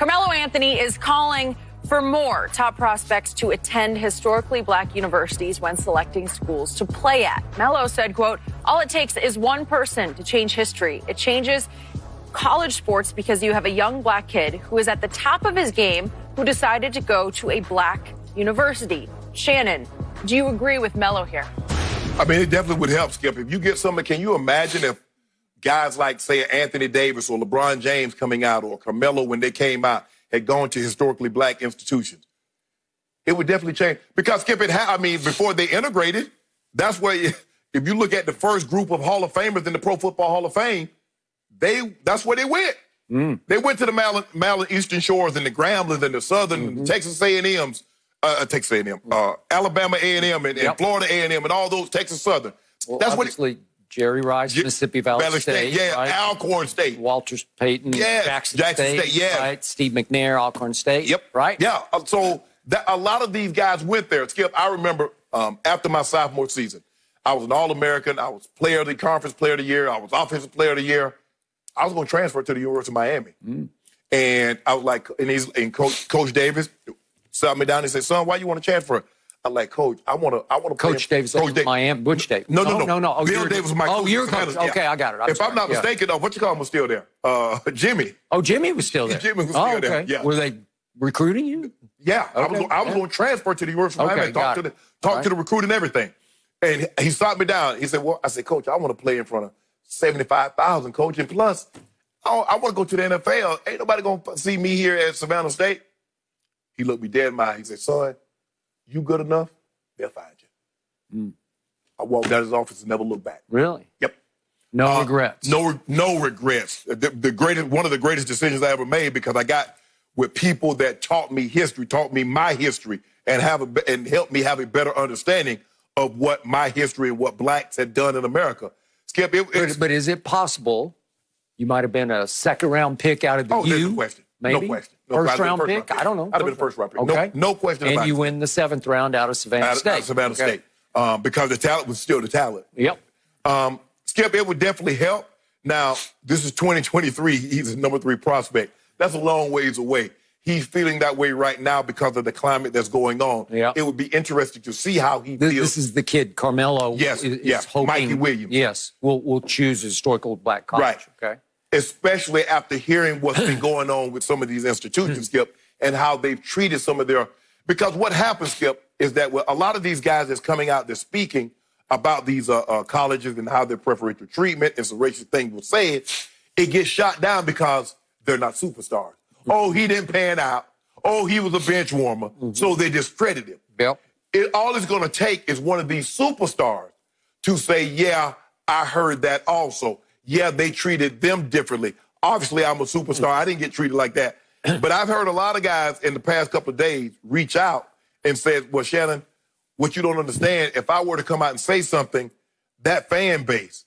Carmelo Anthony is calling for more top prospects to attend historically black universities when selecting schools to play at. Melo said, quote, all it takes is one person to change history. It changes college sports because you have a young black kid who is at the top of his game who decided to go to a black university. Shannon, do you agree with Melo here? I mean, it definitely would help, Skip. If you get something, can you imagine if guys like, say, Anthony Davis or LeBron James coming out or Carmelo when they came out had gone to historically black institutions? It would definitely change. Because, Skip, before they integrated, that's where, if you look at the first group of Hall of Famers in the Pro Football Hall of Fame, that's where they went. They went to the Maryland Eastern Shores and the Grambling and the Southern and Texas A&M's, Alabama A&M and Florida A&M and all those Texas Southern. Well, that's obviously, Jerry Rice, Mississippi Valley State. Yeah, right? Alcorn State. Walters Payton, Jackson State, yeah. Right? Steve McNair, Alcorn State. Yep. Right? Yeah. So a lot of these guys went there. Skip, I remember after my sophomore season, I was an All-American. I was Conference Player of the Year. I was Offensive Player of the Year. I was going to transfer to the University of Miami. And I was like, and Coach Davis sat me down and said, son, why you want to transfer? I'm like, Coach, I want to play. Coach Davis, Miami, Butch Davis. No. Oh, Bill Davis was my coach. Oh, you're coach. Okay, I got it. If I'm not mistaken, what you call him was still there? Jimmy. Oh, Jimmy was still there. Jimmy was still there. Yeah. Were they recruiting you? Yeah. Okay. I was going to transfer to the University of Miami, talk to the recruit and everything. And he sat me down. He said, well, I said, Coach, I want to play in front of 75,000, Coach. And plus, I want to go to the NFL. Ain't nobody going to see me here at Savannah State. He looked me dead in my eye. He said, son, you good enough? They'll find you. I walked out of his office and never looked back. Really? Yep. No regrets. No regrets. One of the greatest decisions I ever made because I got with people that taught me history, taught me my history, and helped me have a better understanding of what my history and what blacks had done in America. Skip, but is it possible you might have been a second-round pick out of the U? No question. Maybe? No question. First-round pick? I don't know. I'd have been a first-round pick. Okay. No question about it. And you win the 7th round out of Savannah State. Out of Savannah State. Because the talent was still the talent. Yep. Skip, it would definitely help. Now, this is 2023. He's a number 3 prospect. That's a long ways away. He's feeling that way right now because of the climate that's going on. Yep. It would be interesting to see how he feels. This is the kid, Carmelo. Yes, is hoping, Mikey Williams. Yes, we'll choose a historical black college. Right. Okay. Especially after hearing what's been going on with some of these institutions, Skip, and how they've treated some of their... Because what happens, Skip, is that a lot of these guys that's coming out, they're speaking about these colleges and how their preferential treatment and some racist things were said, it gets shot down because they're not superstars. Oh, he didn't pan out. Oh, he was a bench warmer. So they discredit him. Yep. All it's going to take is one of these superstars to say, yeah, I heard that also. Yeah, they treated them differently. Obviously, I'm a superstar. I didn't get treated like that. But I've heard a lot of guys in the past couple of days reach out and said, well, Shannon, what you don't understand, if I were to come out and say something, that fan base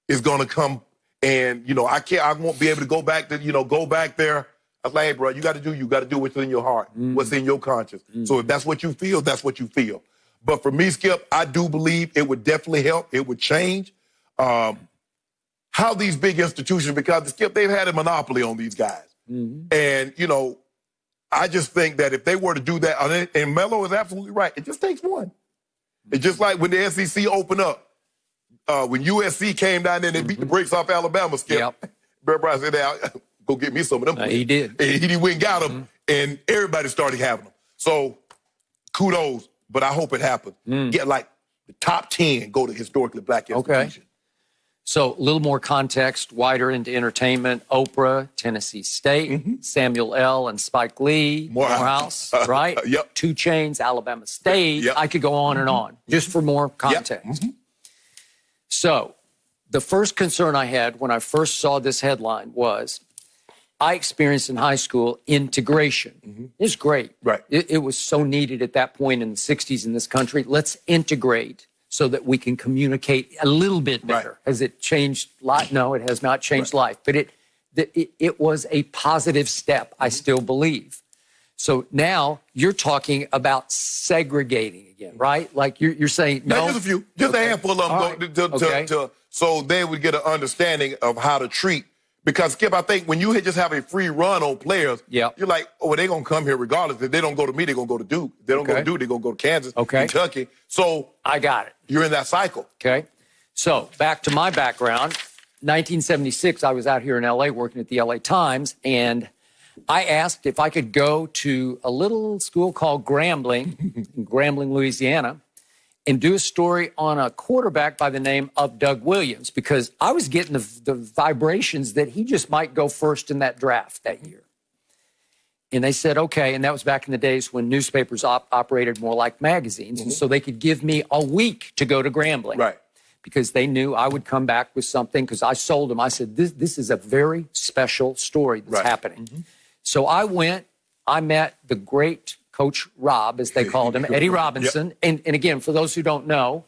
is going to come and, I won't be able to go back there. I was like, hey, bro, you got to do what's in your heart, what's in your conscience. So if that's what you feel, that's what you feel. But for me, Skip, I do believe it would definitely help. It would change. How these big institutions, because Skip, they've had a monopoly on these guys. And, I just think that if they were to do that, and Melo is absolutely right, it just takes one. It's just like when the SEC opened up, when USC came down there and they beat the brakes off Alabama, Skip, Bear Bryant said, go get me some of them. He did. And he went and got them, and everybody started having them. So kudos, but I hope it happens. Get like the top 10 go to historically black institutions. So a little more context, wider into entertainment, Oprah, Tennessee State, Samuel L. and Spike Lee, Morehouse, right? 2 Chainz, Alabama State. I could go on and on, just for more context. So the first concern I had when I first saw this headline was I experienced in high school integration. It's great. Right. It was so needed at that point in the 60s in this country. Let's integrate so that we can communicate a little bit better. Right. Has it changed life? No, it has not changed life. But it was a positive step, I still believe. So now you're talking about segregating again, right? Like you're saying, no. Just a few, just a handful of them, so they would get an understanding of how to treat. Because, Skip, I think when you just have a free run on players, you're like, oh, they're going to come here regardless. If they don't go to me, they're going to go to Duke. If they don't go to Duke, they're going to go to Kansas, Kentucky. So I got it. You're in that cycle. Okay. So back to my background. 1976, I was out here in L.A. working at the L.A. Times, and I asked if I could go to a little school called Grambling, in Grambling, Louisiana, and do a story on a quarterback by the name of Doug Williams, because I was getting the vibrations that he just might go first in that draft that year. And they said, okay, and that was back in the days when newspapers operated more like magazines, and so they could give me a week to go to Grambling. Right. Because they knew I would come back with something, because I sold them. I said, this is a very special story that's happening. So I went, I met the great Coach Rob, as they called him, Eddie Robinson. And again, for those who don't know,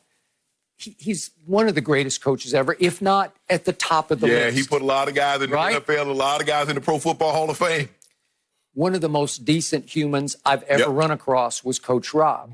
he's one of the greatest coaches ever, if not at the top of the list. Yeah, he put a lot of guys in the NFL, a lot of guys in the Pro Football Hall of Fame. One of the most decent humans I've ever run across was Coach Rob.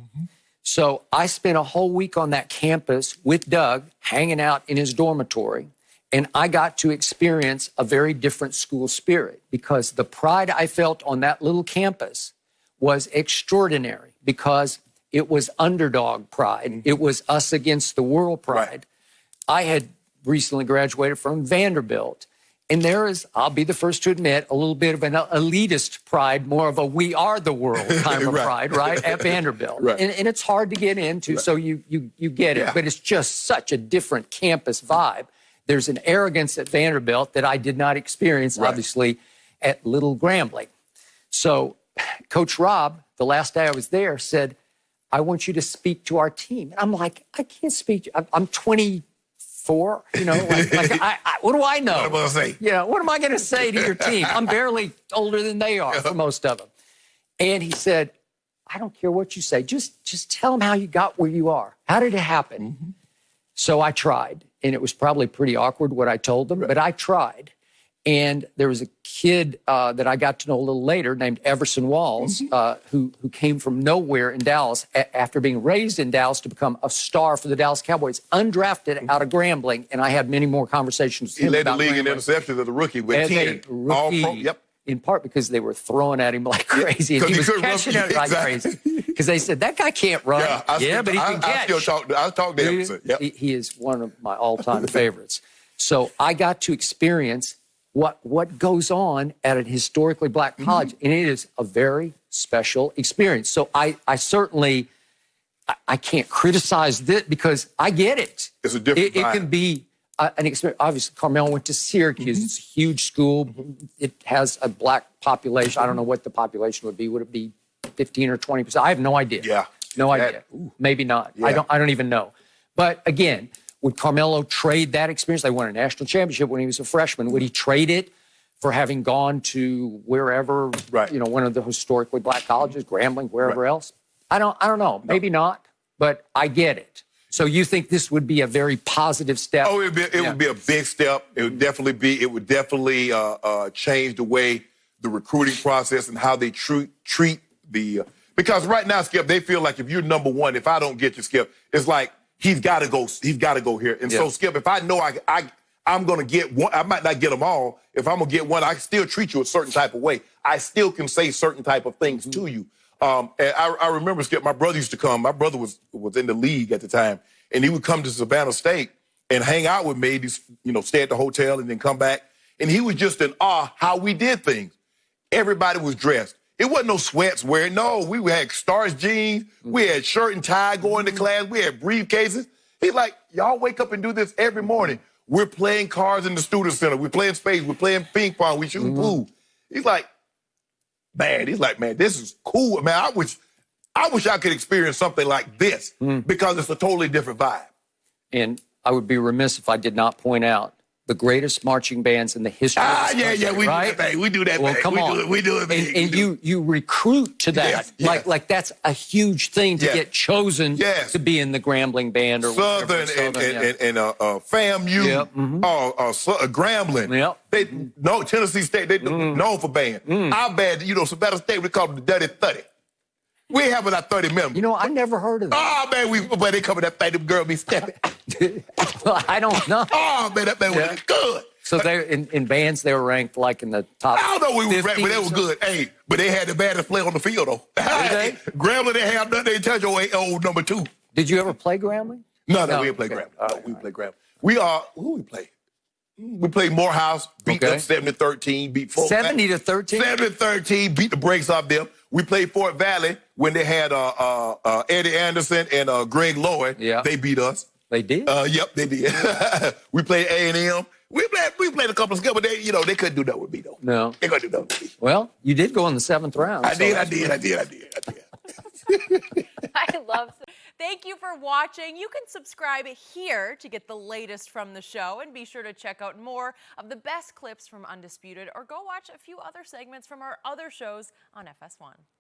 So I spent a whole week on that campus with Doug, hanging out in his dormitory, and I got to experience a very different school spirit, because the pride I felt on that little campus was extraordinary, because it was underdog pride. It was us against the world pride. I had recently graduated from Vanderbilt, and there is, I'll be the first to admit, a little bit of an elitist pride, more of a we are the world kind of pride, right, at Vanderbilt. And it's hard to get into, so you get it. But it's just such a different campus vibe. There's an arrogance at Vanderbilt that I did not experience, obviously, at Little Grambling. So Coach Rob, the last day I was there, said, I want you to speak to our team. And I'm like, I can't speak. I'm 24, you know, what do I know? What am I going to say? Yeah, what am I going to say to your team? I'm barely older than they are for most of them. And he said, I don't care what you say. Just tell them how you got where you are. How did it happen? So I tried, and it was probably pretty awkward what I told them, but I tried. And there was a kid that I got to know a little later named Everson Walls, who came from nowhere in Dallas after being raised in Dallas to become a star for the Dallas Cowboys, undrafted out of Grambling. And I had many more conversations with him. He led the league in interceptions as a rookie with 10. Rookie, in part because they were throwing at him like crazy. And he was catching it like crazy. Because they said, that guy can't run. But he can catch. I talk to Everson. He is one of my all-time favorites. So I got to experience what goes on at an historically black college. And it is a very special experience. So I certainly, I can't criticize this, because I get it. It's a different vibe. It can be an experience. Obviously, Carmelo went to Syracuse. It's a huge school. It has a black population. I don't know what the population would be. Would it be 15 or 20%? I have no idea. No idea. Maybe not. I don't even know. But again, would Carmelo trade that experience? They won a national championship when he was a freshman. Would he trade it for having gone to wherever, you know, one of the historically black colleges, Grambling, wherever else? I don't know. Maybe not, but I get it. So you think this would be a very positive step? Oh, it would be a big step. It would definitely change the way the recruiting process and how they treat the because right now, Skip, they feel like if you're number one, if I don't get you, Skip, it's like he's got to go here. And so, Skip, if I know I'm going to get one, I might not get them all. If I'm going to get one, I can still treat you a certain type of way. I still can say certain type of things to you. And I remember, Skip, my brother used to come. My brother was in the league at the time, and he would come to Savannah State and hang out with me, stay at the hotel and then come back. And he was just in awe how we did things. Everybody was dressed. It wasn't no sweats wearing. No, we had Stars jeans. We had shirt and tie going to class. We had briefcases. He's like, y'all wake up and do this every morning. We're playing cards in the student center. We're playing spades. We're playing ping pong. We shoot pool. He's like, man, this is cool. Man, I wish I could experience something like this because it's a totally different vibe. And I would be remiss if I did not point out the greatest marching bands in the history of this country, right? Do that thing. We do that well, thing. Come on. We do it. And you recruit to that. Yes. Like that's a huge thing to get chosen to be in the Grambling band or Southern and FAMU, Grambling. Tennessee State, they known for band. Our band, Savannah State, we call them the Dirty 30. We ain't having our 30 members. I never heard of that. Oh, man, they come with that thing, them girl be stepping. Well, I don't know. Oh, man, that man was good. So they in bands they were ranked like in the top. I don't know we were 50 ranked, but they were good. Hey, but they had the baddest player on the field though. Grambling didn't have nothing. They touch old number 2. Did you ever play Grambling? No, we didn't play Grambling. No, we play Grambling. Who we play? We played Morehouse, beat them 70-13, beat Fort 70-13? 70-13, beat the brakes off them. We played Fort Valley when they had Eddie Anderson and Greg Lloyd. Yeah. They beat us. They did? Yep, they did. We played A&M. We played a couple of skills, but they couldn't do that with me though. No. They couldn't do that with me. Well, you did go in the 7th round. I did. I love it. Thank you for watching. You can subscribe here to get the latest from the show, and be sure to check out more of the best clips from Undisputed, or go watch a few other segments from our other shows on FS1.